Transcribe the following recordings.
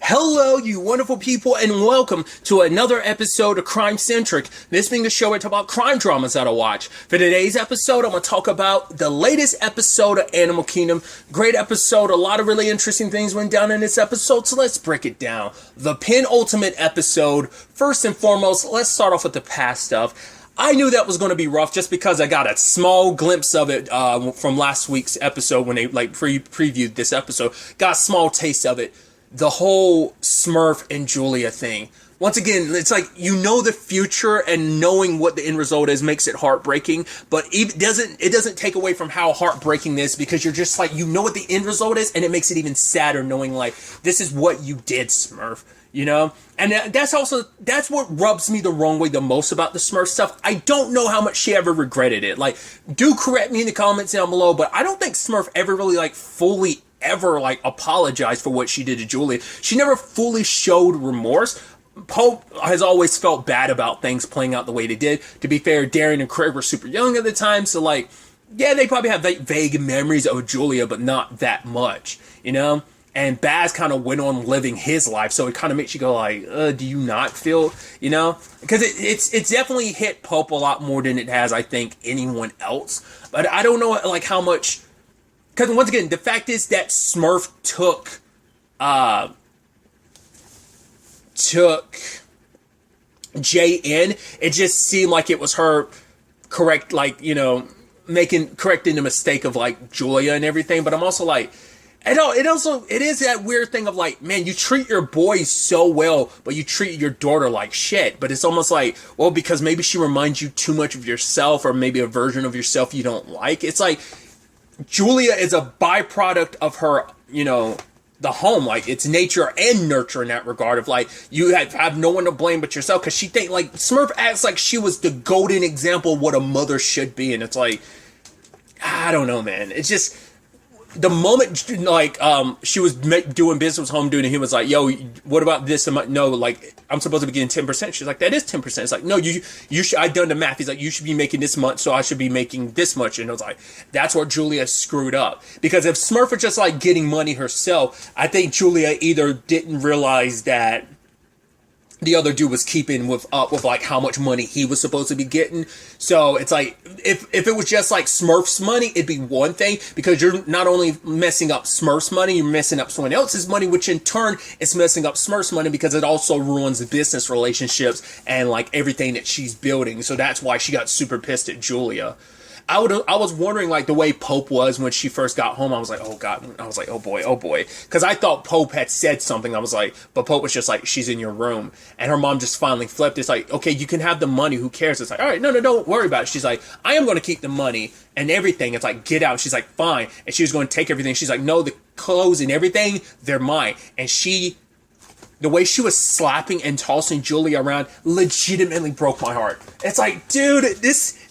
Hello, you wonderful people, and welcome to another episode of Crime Centric. This being the show where I talk about crime dramas that I watch. For today's episode, I'm going to talk about the latest episode of Animal Kingdom. Great episode. A lot of really interesting things went down in this episode, so let's break it down. The penultimate episode. First and foremost, let's start off with the past stuff. I knew that was going to be rough just because I got a small glimpse of it from last week's episode when they previewed this episode. Got a small taste of it. The whole Smurf and Julia thing. Once again, it's like, you know the future, and knowing what the end result is makes it heartbreaking, but it doesn't take away from how heartbreaking this, because you're just like, you know what the end result is, and it makes it even sadder knowing, like, this is what you did, Smurf, you know? And that's what rubs me the wrong way the most about the Smurf stuff. I don't know how much she ever regretted it. Like, do correct me in the comments down below, but I don't think Smurf ever really, like, fully ever apologized for what she did to Julia. She never fully showed remorse. Pope has always felt bad about things playing out the way they did. To be fair, Darren and Craig were super young at the time, so yeah, they probably have vague memories of Julia, but not that much, you know? And Baz kind of went on living his life, so it kind of makes you go do you not feel, you know? Because it's definitely hit Pope a lot more than it has, I think, anyone else. But I don't know, how much. Because once again, the fact is that Smurf took Jay in. It just seemed like it was her correcting the mistake of Julia and everything. But I'm also it is that weird thing of man, you treat your boys so well, but you treat your daughter like shit. But it's almost because maybe she reminds you too much of yourself, or maybe a version of yourself you don't like. It's Julia is a byproduct of her, the home. It's nature and nurture in that regard of you have no one to blame but yourself, because she think Smurf acts like she was the golden example of what a mother should be, and it's I don't know, man. It's just the moment she was doing business with Home Dude, and he was yo, what about this? No, I'm supposed to be getting 10%. She's that is 10%. It's no, you should. I done the math. He's you should be making this much, so I should be making this much. And I was that's where Julia screwed up, because if Smurf was just getting money herself, I think Julia either didn't realize that the other dude was keeping up with how much money he was supposed to be getting. So it's if it was just Smurf's money, it'd be one thing, because you're not only messing up Smurf's money, you're messing up someone else's money, which in turn is messing up Smurf's money, because it also ruins the business relationships and everything that she's building. So that's why she got super pissed at Julia. I was wondering the way Pope was when she first got home. I was oh God. I was oh boy. Because I thought Pope had said something. I was but Pope was just she's in your room. And her mom just finally flipped. It's okay, you can have the money. Who cares? It's all right, no, don't worry about it. She's I am going to keep the money and everything. It's get out. She's fine. And she was going to take everything. She's no, the clothes and everything, they're mine. And the way she was slapping and tossing Julia around legitimately broke my heart. It's dude,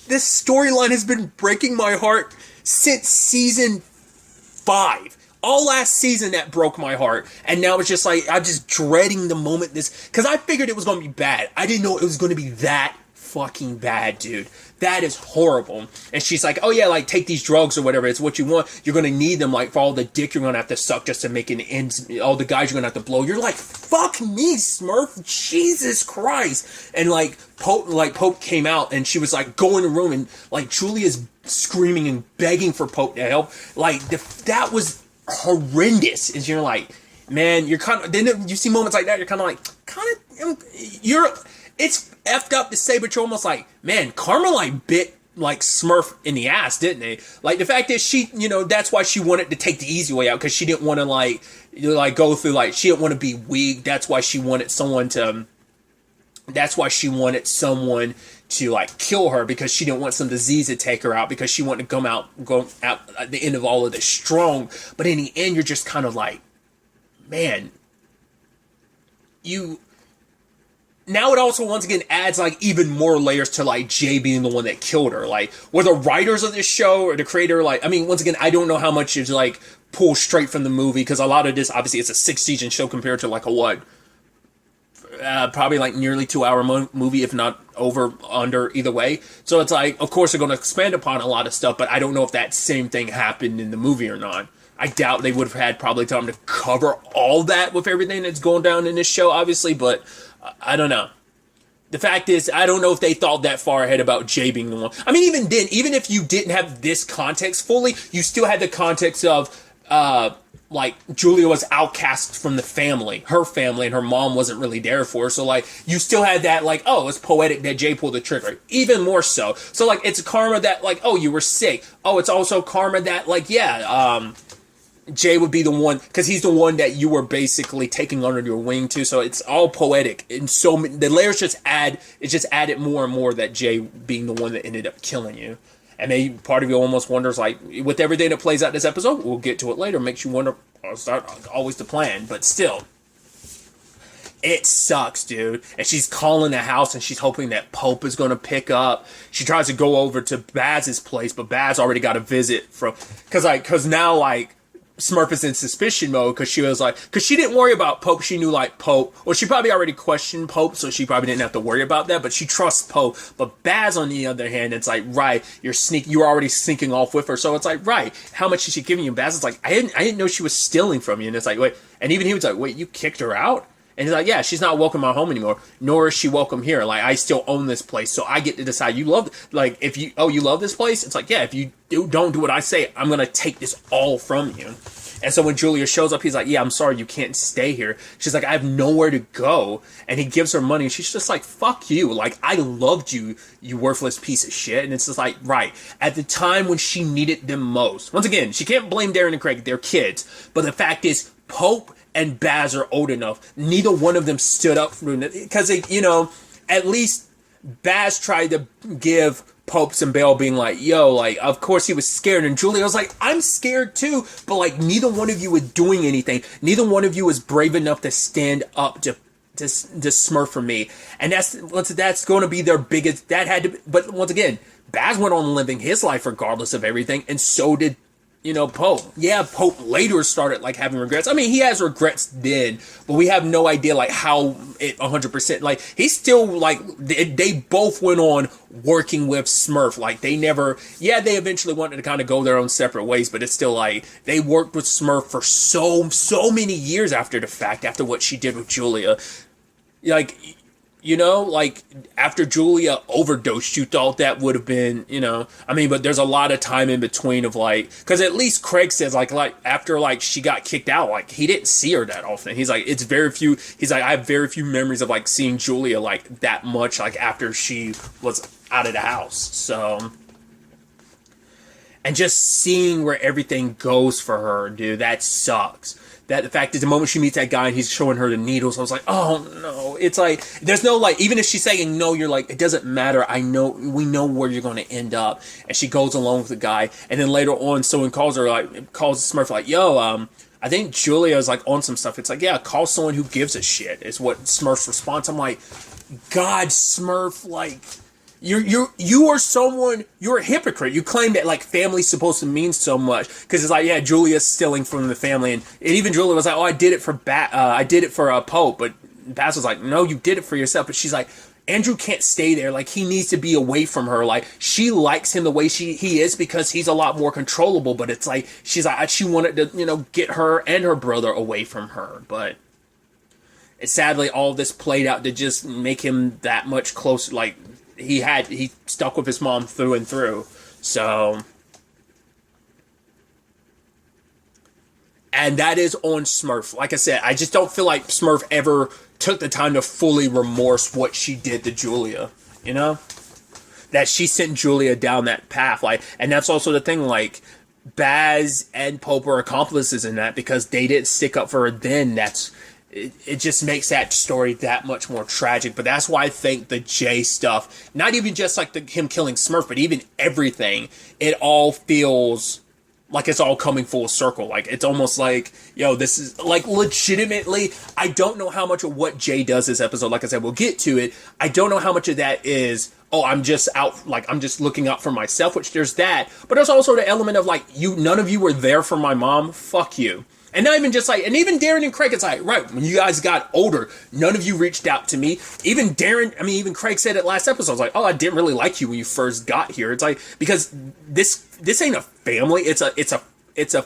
this storyline has been breaking my heart since season 5. All last season that broke my heart. And now it's just I'm just dreading the moment because I figured it was going to be bad. I didn't know it was going to be that fucking bad, dude. That is horrible. And she's oh yeah, take these drugs or whatever. It's what you want. You're going to need them, for all the dick you're going to have to suck just to make an end. All the guys you're going to have to blow. You're fuck me, Smurf. Jesus Christ. And Pope came out, and she was go in the room, and Julia's screaming and begging for Pope to help. That was horrendous. And you're man, you're kind of, then you see moments like that, you're kind of it's effed up to say, but you're almost man, Karma bit Smurf in the ass, didn't they? The fact that she, that's why she wanted to take the easy way out, because she didn't want to go through she didn't want to be weak. That's why she wanted someone to kill her, because she didn't want some disease to take her out, because she wanted to go out at the end of all of this strong. But in the end, you're just kind of man, now it also once again adds even more layers to Jay being the one that killed her. Were the writers of this show or the creator once again, I don't know how much is pulled straight from the movie, because a lot of this, obviously, it's a 6-season show compared to probably nearly 2-hour movie, if not under, either way. So it's of course they're going to expand upon a lot of stuff, but I don't know if that same thing happened in the movie or not. I doubt they would have had probably time to cover all that with everything that's going down in this show, obviously, but I don't know. The fact is, I don't know if they thought that far ahead about Jay being the one. I mean, even then, even if you didn't have this context fully, you still had the context of, like, Julia was outcast from the family, her family, and her mom wasn't really there for her. So, like, you still had that, like, oh, it's poetic that Jay pulled the trigger. Even more so. So, like, it's karma that, like, oh, you were sick. Oh, it's also karma that, like, yeah, Jay would be the one, because he's the one that you were basically taking under your wing to. So it's all poetic, and so the layers just added more and more that Jay being the one that ended up killing you. And maybe part of you almost wonders, like, with everything that plays out this episode, we'll get to it later, makes you wonder, always the plan, but still, it sucks, dude. And she's calling the house, and she's hoping that Pope is going to pick up. She tries to go over to Baz's place, but Baz already got a visit from, because now, like, Smurf is in suspicion mode, because she didn't worry about Pope. She knew, like, Pope, well, she probably already questioned Pope, so she probably didn't have to worry about that, but she trusts Pope. But Baz, on the other hand, it's like, right, you're already sneaking off with her, so it's like, right, how much is she giving you? And Baz is like, I didn't know she was stealing from you. And it's like, wait, and even he was like, wait, you kicked her out? And he's like, yeah, she's not welcome at home anymore, nor is she welcome here. Like, I still own this place, so I get to decide. You love, like, you love this place? It's like, yeah, if you don't do what I say, I'm going to take this all from you. And so when Julia shows up, he's like, yeah, I'm sorry, you can't stay here. She's like, I have nowhere to go. And he gives her money, and she's just like, fuck you. Like, I loved you, you worthless piece of shit. And it's just like, right, at the time when she needed them most. Once again, she can't blame Darren and Craig, they're kids. But the fact is, Pope and Baz are old enough. Neither one of them stood up for it. Because, at least Baz tried to give Pope some bail, being like, yo, like, of course he was scared. And Julia was like, I'm scared too. But, like, neither one of you was doing anything. Neither one of you was brave enough to stand up to Smurf for me. And that's going to be their biggest, but once again, Baz went on living his life regardless of everything. And so did, Pope. Yeah, Pope later started, like, having regrets. I mean, he has regrets then, but we have no idea, like, how it 100%, like, he's still, like, they both went on working with Smurf. Like, they eventually wanted to kind of go their own separate ways, but it's still, like, they worked with Smurf for so many years after the fact, after what she did with Julia. Like, like, after Julia overdosed, you thought that would have been, but there's a lot of time in between of, like, because at least Craig says, like, after, like, she got kicked out, like, he didn't see her that often. He's like, I have very few memories of, like, seeing Julia, like, that much, like, after she was out of the house. So, and just seeing where everything goes for her, dude, that sucks. That the fact is, the moment she meets that guy and he's showing her the needles, I was like, oh no. It's like, there's no, like, even if she's saying no, you're like, it doesn't matter. We know where you're going to end up. And she goes along with the guy. And then later on, someone calls Smurf, like, yo, I think Julia's, like, on some stuff. It's like, yeah, call someone who gives a shit, is what Smurf's response. I'm like, God, Smurf, like, you are someone, you're a hypocrite. You claim that, like, family's supposed to mean so much, because it's like, yeah, Julia's stealing from the family, and even Julia was like, oh, I did it for Pope, but Baz was like, no, you did it for yourself. But she's like, Andrew can't stay there, like, he needs to be away from her. Like, she likes him the way he is because he's a lot more controllable, but it's like, she's like, she wanted to, get her and her brother away from her, but sadly, all this played out to just make him that much closer, like, he stuck with his mom through and through. So, and that is on Smurf. Like I said, I just don't feel like Smurf ever took the time to fully remorse what she did to Julia, that she sent Julia down that path. Like, and that's also the thing, like, Baz and Pope are accomplices in that, because they didn't stick up for her then. It just makes that story that much more tragic. But that's why I think the Jay stuff, not even just like him killing Smurf, but even everything, it all feels like it's all coming full circle. Like, it's almost like, yo, this is, like, legitimately, I don't know how much of what Jay does this episode, like I said, we'll get to it. I don't know how much of that is, oh, I'm just out, like, I'm just looking out for myself, which there's that. But there's also the element of, like, none of you were there for my mom. Fuck you. And not even just like, and even Darren and Craig, it's like, right, when you guys got older, none of you reached out to me. Even Craig said it last episode, like, oh, I didn't really like you when you first got here. It's like, because this ain't a family, it's a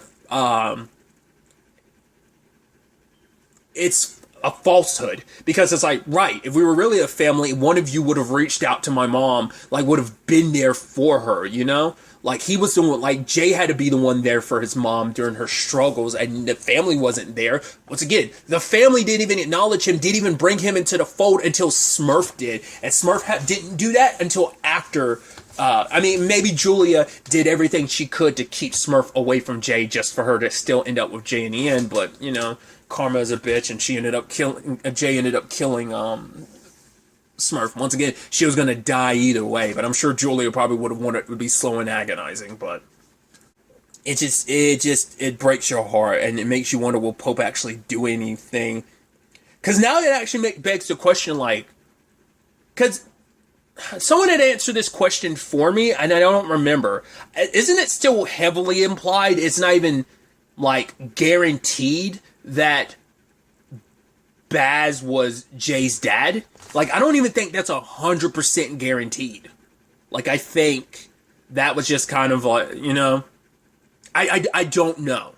it's a falsehood, because it's like, right, if we were really a family, one of you would have reached out to my mom, like would have been there for her, you know? Like he was the one, like Jay had to be the one there for his mom during her struggles, and the family wasn't there. Once again, the family didn't even acknowledge him, didn't even bring him into the fold until Smurf did, and Smurf didn't do that until after. I mean, maybe Julia did everything she could to keep Smurf away from Jay, just for her to still end up with Jay in the end. But you know, karma is a bitch, and she ended up killing. Jay ended up killing Smurf. Once again, she was gonna die either way, but I'm sure Julia probably would have wanted it to be slow and agonizing. But it breaks your heart, and it makes you wonder, will Pope actually do anything? Because now it actually begs the question, like, because someone had answered this question for me, and I don't remember. Isn't it still heavily implied? It's not even like guaranteed that Baz was Jay's dad. Like, I don't even think that's 100% guaranteed. Like, I think that was just kind of like, you know, I don't know.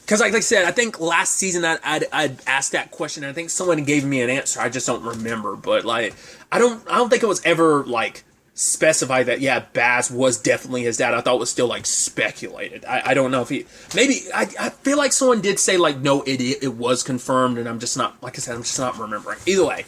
Because like I said, I think last season I'd asked that question, and I think someone gave me an answer. I just don't remember. But like, I don't think it was ever like specified that, yeah, Baz was definitely his dad. I thought it was still like speculated. I don't know if I feel like someone did say like, no, it was confirmed, and I'm just not, like I said, I'm just not remembering. Either way,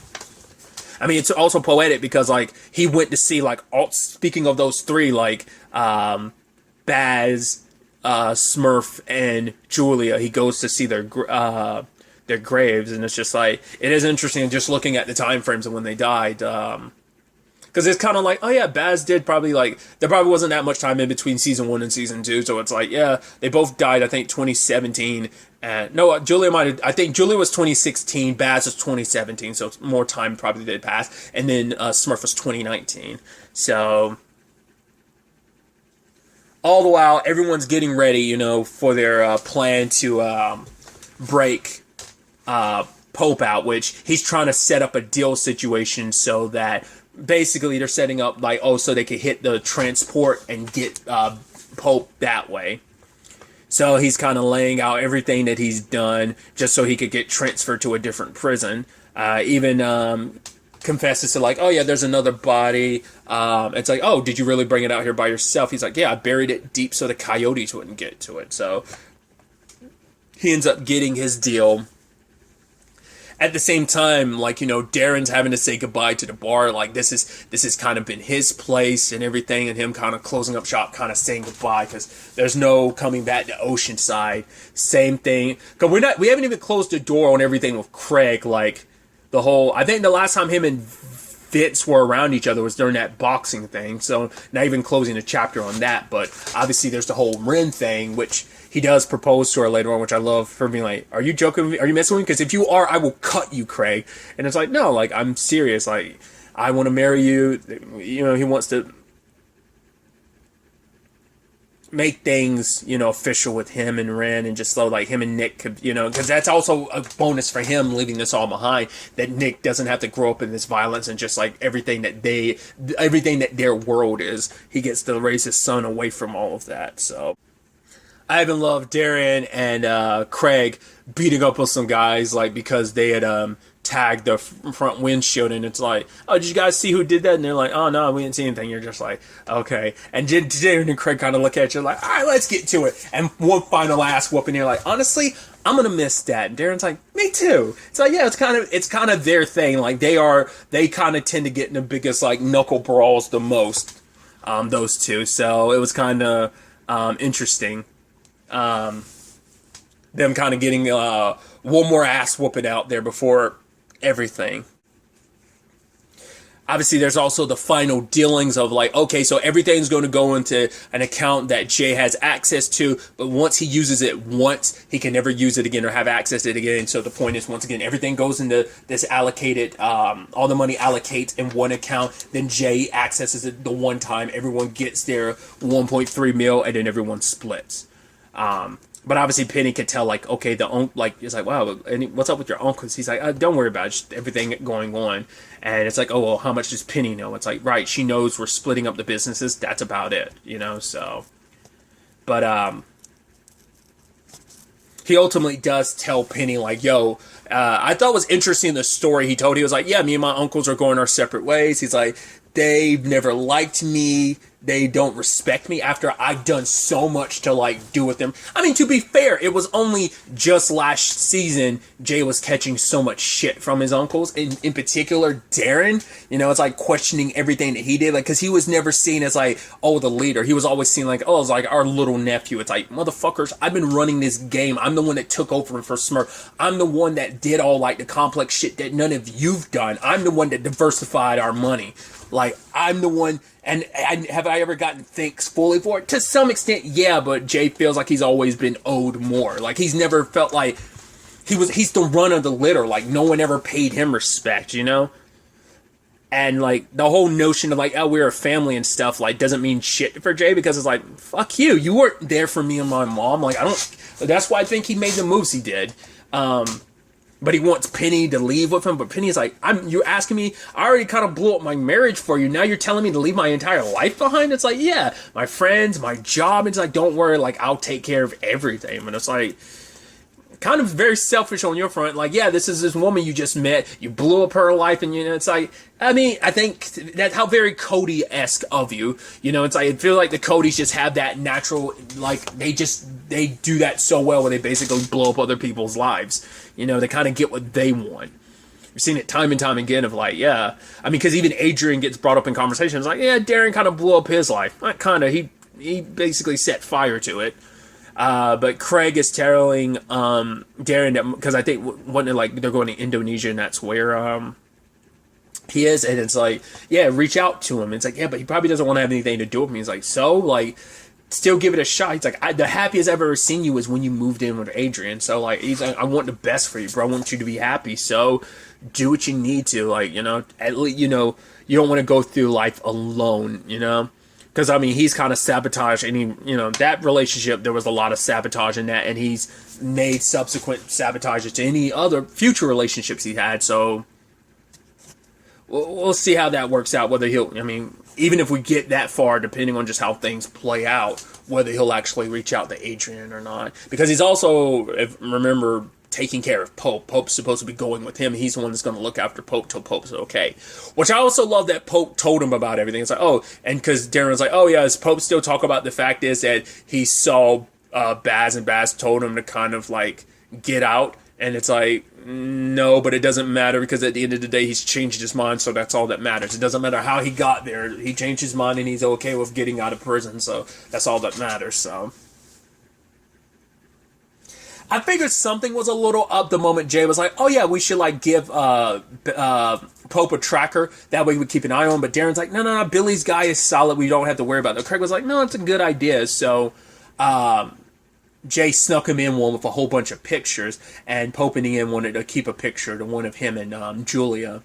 I mean, it's also poetic because like he went to see like speaking of those three, like Baz, Smurf, and Julia. He goes to see their graves, and it's just like, it is interesting just looking at the time frames of when they died. Because it's kind of like, oh yeah, Baz did probably, like, there probably wasn't that much time in between season 1 and season 2, so it's like, yeah, they both died, I think, 2017, and, no, Julia I think Julia was 2016, Baz was 2017, so more time probably did pass, and then Smurf was 2019, so, all the while, everyone's getting ready, you know, for their plan to break Pope out, which he's trying to set up a deal situation so that basically they're setting up like, oh, so they could hit the transport and get Pope that way. So he's kind of laying out everything that he's done just so he could get transferred to a different prison. Even confesses to like, oh yeah, there's another body. It's like, oh, did you really bring it out here by yourself? He's like, yeah, I buried it deep so the coyotes wouldn't get to it. So he ends up getting his deal. At the same time, like, you know, Darren's having to say goodbye to the bar. Like, this is kind of been his place and everything, and him kind of closing up shop, kind of saying goodbye, because there's no coming back to Oceanside. Same thing, because we haven't even closed the door on everything with Craig. Like, the whole, I think the last time him and Vince were around each other was during that boxing thing, so not even closing a chapter on that. But obviously there's the whole Ren thing, which he does propose to her later on, which I love, for being like, are you joking with me? Are you messing with me? Because if you are, I will cut you, Craig. And it's like, no, like, I'm serious. Like, I want to marry you. You know, he wants to make things, you know, official with him and Ren, and just so like him and Nick could, you know, because that's also a bonus for him leaving this all behind, that Nick doesn't have to grow up in this violence, and just like everything that their world is, he gets to raise his son away from all of that. So I even love Darren and Craig beating up with some guys, like, because they had tagged the front windshield, and it's like, oh, did you guys see who did that? And they're like, oh no, we didn't see anything. You're just like, okay. And Darren and Craig kind of look at you like, all right, let's get to it. And one final ass whooping, you're like, honestly, I'm gonna miss that. And Darren's like, me too. It's like, yeah, it's kind of their thing. Like, they kind of tend to get in the biggest like knuckle brawls the most, those two. So it was kind of interesting. Them kind of getting one more ass whooping out there before everything. Obviously, there's also the final dealings of like, okay, so everything's going to go into an account that Jay has access to, but once he uses it once, he can never use it again or have access to it again. So the point is, once again, everything goes into this allocated, all the money allocates in one account, then Jay accesses it the one time, everyone gets their 1.3 mil, and then everyone splits. But obviously Penny could tell, like, okay, like, it's like, wow, and what's up with your uncle? He's like, don't worry about it, just everything going on. And it's like, oh, well, how much does Penny know? It's like, right, she knows we're splitting up the businesses, that's about it, you know, so. But, he ultimately does tell Penny, like, yo, I thought it was interesting the story he told. He was like, yeah, me and my uncles are going our separate ways. He's like, they've never liked me. They don't respect me after I've done so much to, like, do with them. I mean, to be fair, it was only just last season Jay was catching so much shit from his uncles. In particular, Darren, you know, it's like questioning everything that he did. Like, because he was never seen as, like, oh, the leader. He was always seen like, oh, it's like our little nephew. It's like, motherfuckers, I've been running this game. I'm the one that took over for Smurf. I'm the one that did all, like, the complex shit that none of you've done. I'm the one that diversified our money. Like, I'm the one, and have I ever gotten thanks fully for it? To some extent, yeah, but Jay feels like he's always been owed more. Like, he's never felt like he's the run of the litter. Like, no one ever paid him respect, you know? And, like, the whole notion of, like, oh, we're a family and stuff, like, doesn't mean shit for Jay, because it's like, fuck you. You weren't there for me and my mom. Like, that's why I think he made the moves he did. But he wants Penny to leave with him. But Penny's like, you're asking me, I already kind of blew up my marriage for you. Now you're telling me to leave my entire life behind? It's like, yeah, my friends, my job. It's like, don't worry, like, I'll take care of everything. And it's like, kind of very selfish on your front. Like, yeah, this is this woman you just met. You blew up her life. And, you know, it's like, I mean, I think that's how very Cody-esque of you. You know, it's like, I feel like the Codys just have that natural, like, they do that so well where they basically blow up other people's lives. You know, they kind of get what they want. We've seen it time and time again of like, yeah. I mean, because even Adrian gets brought up in conversations like, yeah, Darren kind of blew up his life. Not kind of, he basically set fire to it. But Craig is telling Darren that, because I think when they're going to Indonesia and that's where he is, and it's like, yeah, reach out to him. It's like, yeah, but he probably doesn't want to have anything to do with me. He's like, so, like, still give it a shot. He's like, the happiest I've ever seen you was when you moved in with Adrian. So, like, he's like, I want the best for you, bro. I want you to be happy. So, do what you need to, like, you know, at least, you know, you don't want to go through life alone, you know? Because, I mean, he's kind of sabotaged any, you know, that relationship, there was a lot of sabotage in that, and he's made subsequent sabotages to any other future relationships he had, so we'll see how that works out, whether he'll, I mean, even if we get that far, depending on just how things play out, whether he'll actually reach out to Adrian or not. Because he's also, remember, taking care of Pope. Pope's supposed to be going with him. He's the one that's going to look after Pope till Pope's okay. Which I also love that Pope told him about everything. It's like, oh, and because Darren was like, oh yeah, does Pope still talk about the fact is that he saw Baz, and Baz told him to kind of like get out, and it's like, no, but it doesn't matter, because at the end of the day he's changed his mind, so that's all that matters. It doesn't matter how he got there, he changed his mind and he's okay with getting out of prison, so that's all that matters. So I figured something was a little up the moment Jay was like, oh yeah, we should like give Pope a tracker, that way we keep an eye on. But Darren's like, no, Billy's guy is solid, we don't have to worry about it. Craig was like, no, it's a good idea. So Jay snuck him in one with a whole bunch of pictures, and Pope in the end wanted to keep a picture, to one of him and Julia.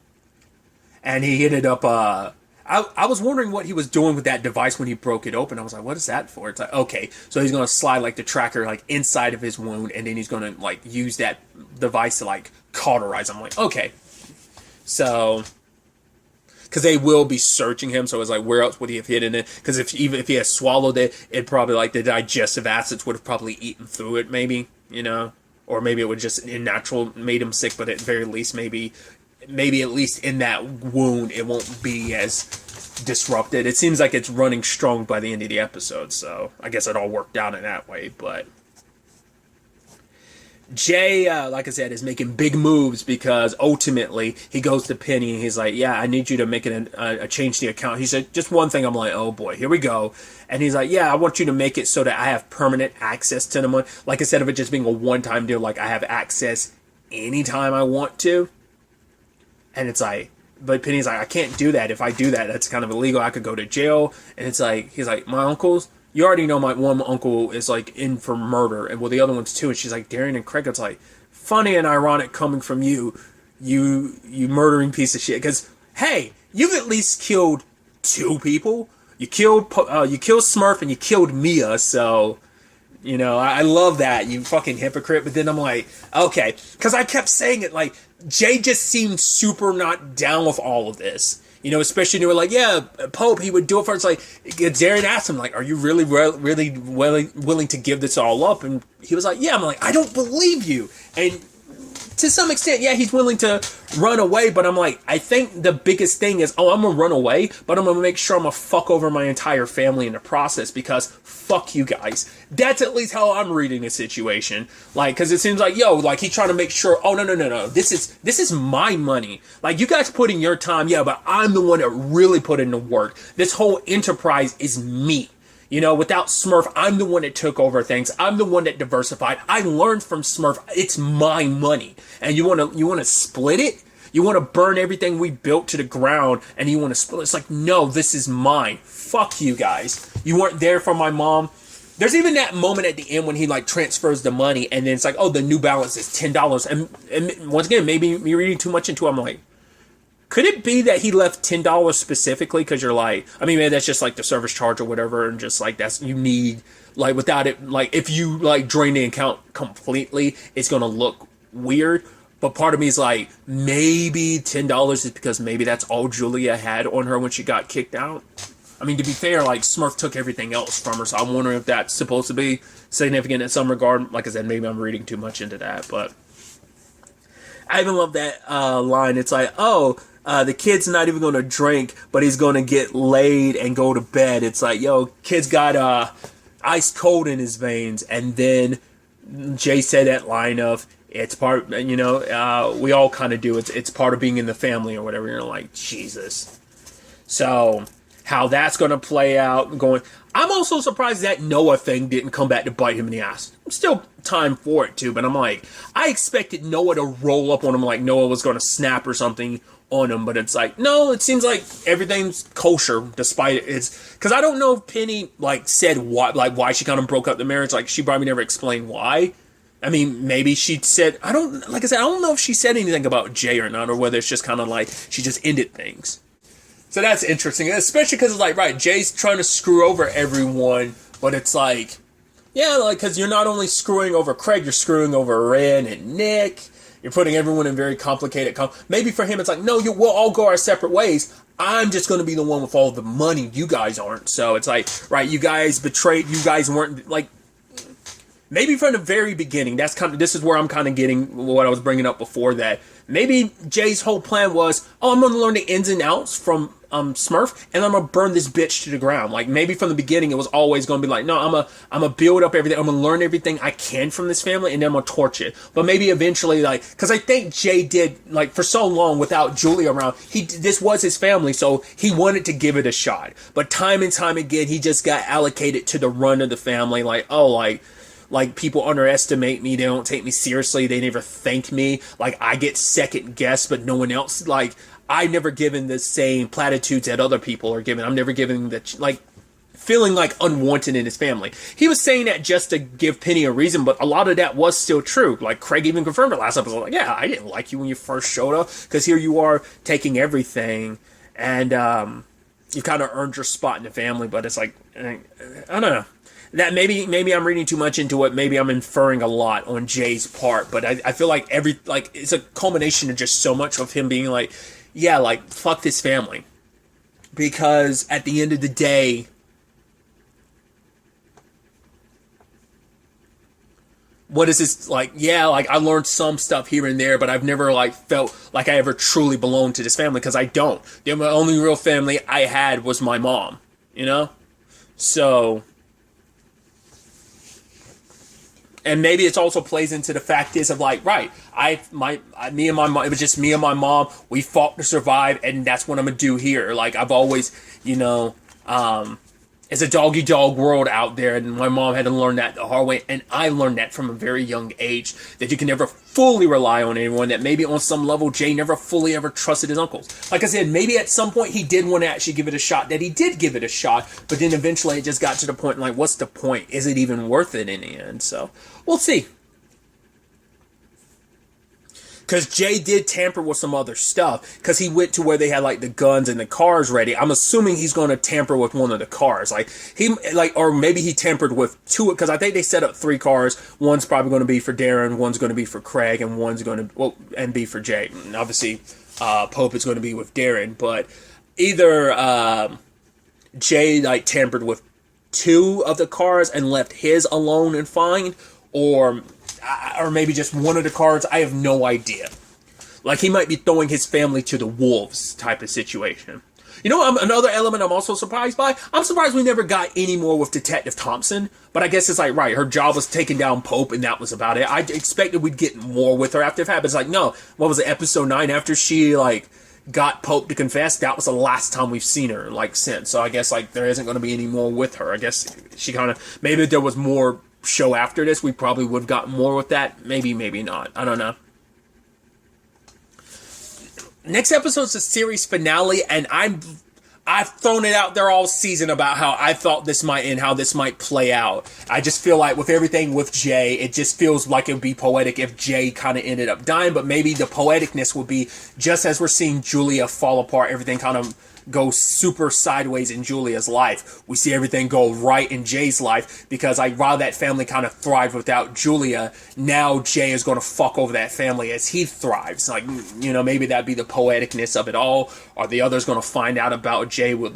And he ended up, I was wondering what he was doing with that device when he broke it open. I was like, what is that for? It's like, okay, so he's going to slide like the tracker like inside of his wound, and then he's going to like use that device to like cauterize him. I'm like, okay. So, because they will be searching him, so it's like, where else would he have hidden it? Because even if he had swallowed it, it probably like the digestive acids would have probably eaten through it, maybe, you know, or maybe it would just in natural made him sick. But at very least, maybe at least in that wound, it won't be as disrupted. It seems like it's running strong by the end of the episode, so I guess it all worked out in that way. But Jay, like I said, is making big moves, because ultimately he goes to Penny and he's like, yeah, I need you to make it a change the account. He said, just one thing. I'm like, oh boy, here we go. And he's like, yeah, I want you to make it so that I have permanent access to the money. Like, instead of it just being a one-time deal, like I have access anytime I want to. And it's like, but Penny's like, I can't do that. If I do that, that's kind of illegal. I could go to jail. And it's like, he's like, my uncles, you already know my one uncle is like in for murder, and well, the other ones too. And she's like, Darren and Craig. It's like, funny and ironic coming from you murdering piece of shit. Because hey, you've at least killed 2 people. You killed Smurf and you killed Mia. So, you know, I love that, you fucking hypocrite. But then I'm like, okay, because I kept saying it, like, Jay just seemed super not down with all of this. especially when they were like, yeah, Pope, he would do it for us. Like, Darren asked him, like, are you really willing to give this all up? And he was like, yeah. I'm like, I don't believe you. And to some extent, yeah, he's willing to run away, but I'm like, I think the biggest thing is, I'm gonna run away, but I'm gonna make sure I'm gonna fuck over my entire family in the process, because fuck you guys. That's at least how I'm reading the situation. Like, because it seems like, like, he's trying to make sure, oh, no, this is my money. Like, you guys put in your time, yeah, but I'm the one that really put in the work. This whole enterprise is me. Without Smurf, I'm the one that took over things. I'm the one that diversified. I learned from Smurf. It's my money. And you want to split it? You want to burn everything we built to the ground, and you want to split it? It's like, no, this is mine. Fuck you guys. You weren't there for my mom. There's even that moment at the end when he, like, transfers the money, and then it's like, oh, the new balance is $10. And once again, maybe me reading too much into it, I'm like, could it be that he left $10 specifically because you're like, I mean, maybe that's just like the service charge or whatever, and just like that's, you need, like, without it, like, if you like drain the account completely, it's gonna look weird. But part of me is like, maybe $10 is because maybe that's all Julia had on her when she got kicked out. I mean, to be fair, like, Smurf took everything else from her, so I'm wondering if that's supposed to be significant in some regard. Like I said, maybe I'm reading too much into that, but I even love that line. It's like, the kid's not even going to drink, but he's going to get laid and go to bed. It's like, kid's got ice cold in his veins. And then Jay said that line of, it's part, we all kind of do. It's part of being in the family or whatever. You're like, Jesus. So how that's going to play out going. I'm also surprised that Noah thing didn't come back to bite him in the ass. Still time for it too, but I'm like, I expected Noah to roll up on him like Noah was going to snap or something on him, but it's like, no, it seems like everything's kosher despite it's, because I don't know if Penny like said why she kind of broke up the marriage. Like, she probably never explained why. I mean, maybe she said, I don't know if she said anything about Jay or not, or whether it's just kind of like she just ended things. So that's interesting, especially because it's like, right, Jay's trying to screw over everyone, but it's like, yeah, like, because you're not only screwing over Craig, you're screwing over Ren and Nick. You're putting everyone in very complicated. Maybe for him, it's like, no, we'll all go our separate ways. I'm just going to be the one with all the money. You guys aren't. So it's like, right, you guys betrayed. You guys weren't, like, maybe from the very beginning. This is where I'm kind of getting what I was bringing up before, that maybe Jay's whole plan was, I'm going to learn the ins and outs from Smurf, and I'm going to burn this bitch to the ground. Like, maybe from the beginning it was always going to be like, no, I'm going to build up everything. I'm going to learn everything I can from this family, and then I'm going to torch it. But maybe eventually, like, because I think Jay did, like, for so long without Julia around, this was his family, so he wanted to give it a shot. But time and time again, he just got allocated to the run of the family. Like, like, people underestimate me. They don't take me seriously. They never thank me. Like, I get second guessed, but no one else. Like, I've never given the same platitudes that other people are given. I'm never giving the, like, feeling like unwanted in his family. He was saying that just to give Penny a reason, but a lot of that was still true. Like, Craig even confirmed it last episode. Like, yeah, I didn't like you when you first showed up, because here you are taking everything, and you kind of earned your spot in the family. But it's like, I don't know. That maybe I'm reading too much into it. Maybe I'm inferring a lot on Jay's part, but I feel like it's a culmination of just so much of him being like, yeah, like, fuck this family. Because at the end of the day, what is this, like, yeah, like, I learned some stuff here and there, but I've never, like, felt like I ever truly belonged to this family, because I don't. The only real family I had was my mom, So, and maybe it also plays into the fact is of, like, right, me and my mom, it was just me and my mom, we fought to survive, and that's what I'm gonna do here. Like, I've always, it's a dog-eat-dog world out there, and my mom had to learn that the hard way, and I learned that from a very young age, that you can never fully rely on anyone, that maybe on some level Jay never fully ever trusted his uncles. Like I said, maybe at some point he did want to actually give it a shot, that he did give it a shot, but then eventually it just got to the point, like, what's the point? Is it even worth it in the end? So, we'll see. Because Jay did tamper with some other stuff. Because he went to where they had, like, the guns and the cars ready. I'm assuming he's going to tamper with one of the cars. Or maybe he tampered with two. Because I think they set up 3 cars. One's probably going to be for Darren. One's going to be for Craig. And one's going to be for Jay. And obviously, Pope is going to be with Darren. But either Jay like tampered with two of the cards and left his alone and fine, or maybe just one of the cards. I have no idea. Like, he might be throwing his family to the wolves type of situation. You know, another element I'm also surprised by? I'm surprised we never got any more with Detective Thompson. But I guess it's like, right, her job was taking down Pope, and that was about it. I expected we'd get more with her after that. But it's like, no. What was it, episode 9? After she, like, got Pope to confess, that was the last time we've seen her, like, since. So I guess, like, there isn't going to be any more with her. I guess she kind of... Maybe if there was more show after this, we probably would have gotten more with that. Maybe, maybe not. I don't know. Next episode's the series finale, and I've thrown it out there all season about how I thought this might end, how this might play out. I just feel like with everything with Jay, it just feels like it would be poetic if Jay kind of ended up dying, but maybe the poeticness would be just as we're seeing Julia fall apart, everything kind of go super sideways in Julia's life. We see everything go right in Jay's life, because while that family kind of thrived without Julia, now Jay is going to fuck over that family as he thrives. Like, you know, maybe that'd be the poeticness of it all. Are the others going to find out about Jay? Will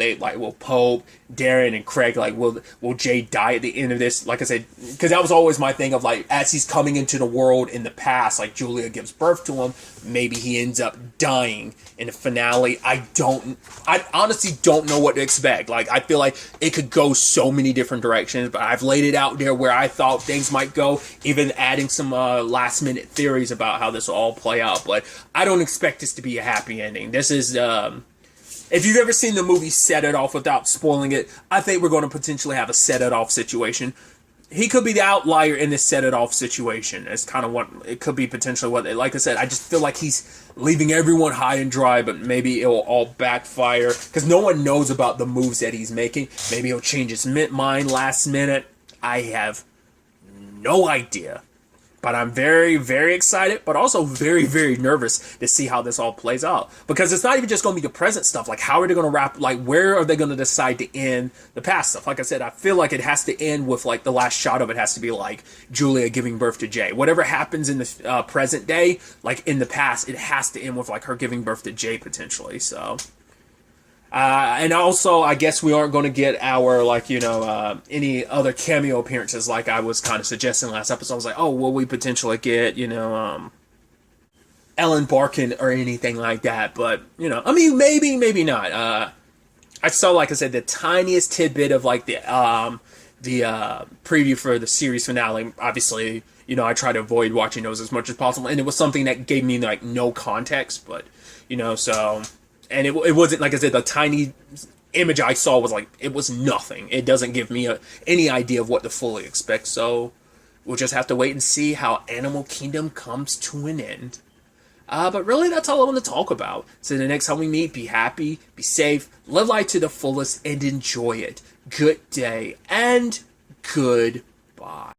Pope, Darren, and Craig, like, will Jay die at the end of this? Like I said, because that was always my thing of, like, as he's coming into the world in the past, like, Julia gives birth to him, maybe he ends up dying in the finale. I honestly don't know what to expect. Like, I feel like it could go so many different directions, but I've laid it out there where I thought things might go, even adding some last minute theories about how this will all play out. But I don't expect this to be a happy ending. This is, if you've ever seen the movie Set It Off, without spoiling it, I think we're going to potentially have a Set It Off situation. He could be the outlier in this Set It Off situation. It's kind of what it could be potentially. Like I said, I just feel like he's leaving everyone high and dry, but maybe it will all backfire because no one knows about the moves that he's making. Maybe he'll change his mind last minute. I have no idea. But I'm very, very excited, but also very, very nervous to see how this all plays out. Because it's not even just going to be the present stuff. Like, how are they going to wrap, like, where are they going to decide to end the past stuff? Like I said, I feel like it has to end with, like, the last shot of it has to be, like, Julia giving birth to Jay. Whatever happens in the present day, like, in the past, it has to end with, like, her giving birth to Jay, potentially. So... and also, I guess we aren't going to get our, like, you know, any other cameo appearances like I was kind of suggesting last episode. I was like, oh, will we potentially get, you know, Ellen Barkin or anything like that? But, you know, I mean, maybe not. I saw, like I said, the tiniest tidbit of, like, the preview for the series finale. Obviously, you know, I try to avoid watching those as much as possible. And it was something that gave me, like, no context. But, you know, so... And it wasn't, like I said, the tiny image I saw was like, it was nothing. It doesn't give me any idea of what to fully expect. So we'll just have to wait and see how Animal Kingdom comes to an end. But really, that's all I want to talk about. So the next time we meet, be happy, be safe, live life to the fullest, and enjoy it. Good day, and goodbye.